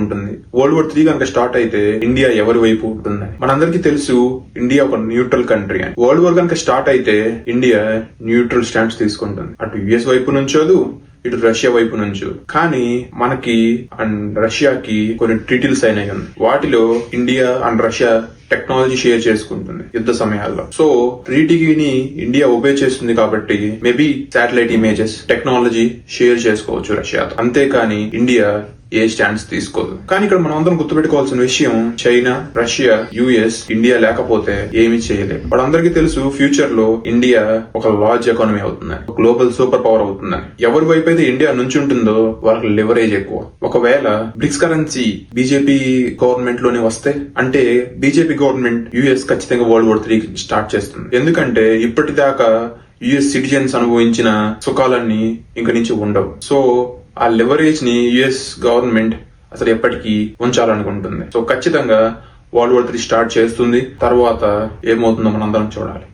తీసుకుంటుంది. World war 3 కనుక start అయితే ఇండియా ఎవరి వైపు ఉంటుందని మనందరికీ తెలుసు. ఇండియా ఒక న్యూట్రల్ కంట్రీ అని. వరల్డ్ వార్ కనుక స్టార్ట్ అయితే ఇండియా న్యూట్రల్ స్టాండ్స్ తీసుకుంటుంది. అటు యుఎస్ వైపు నుంచోదు, ఇటు రష్యా వైపు నుంచి. కానీ మనకి అండ్ రష్యాకి కొన్ని ట్రీటీలు సైన్ అయ్యి ఉన్నాయి. వాటిలో India and Russia technology share చేసుకుంటుంది యుద్ధ సమయాల్లో. సో ట్రీటీని ఇండియా ఒబే చేస్తుంది కాబట్టి maybe satellite images, technology share చేసుకోవచ్చు రష్యాతో. అంతేకాని ఇండియా ఏ స్టాండ్స్ తీసుకోదు. కానీ ఇక్కడ మనం అందరం గుర్తుపెట్టుకోవాల్సిన విషయం, చైనా, రష్యా, యుఎస్, ఇండియా లేకపోతే ఏమీ చేయలేదు. వాళ్ళందరికీ తెలుసు ఫ్యూచర్ లో ఇండియా ఒక లార్జ్ ఎకానమీ అవుతుందని, గ్లోబల్ సూపర్ పవర్ అవుతుందని. ఎవరి వైపు అయితే ఇండియా నుంచి ఉంటుందో వాళ్ళకి లివరేజ్ ఎక్కువ. ఒకవేళ బ్రిక్స్ కరెన్సీ బీజేపీ గవర్నమెంట్ లోనే వస్తే, అంటే బీజేపీ గవర్నమెంట్ యుఎస్ ఖచ్చితంగా వరల్డ్ వార్ 3 స్టార్ట్ చేస్తుంది. ఎందుకంటే ఇప్పటిదాకా యుఎస్ సిటిజన్స్ అనుభవించిన సుఖాలన్నీ ఇంక నుంచి ఉండవు. సో ఆ లివరేజ్ ని యుఎస్ గవర్నమెంట్ అసలు ఎప్పటికీ ఉంచాలనుకుంటుంది. సో ఖచ్చితంగా వరల్డ్ వార్ 3 స్టార్ట్ చేస్తుంది. తర్వాత ఏమవుతుందో మనందరం చూడాలి.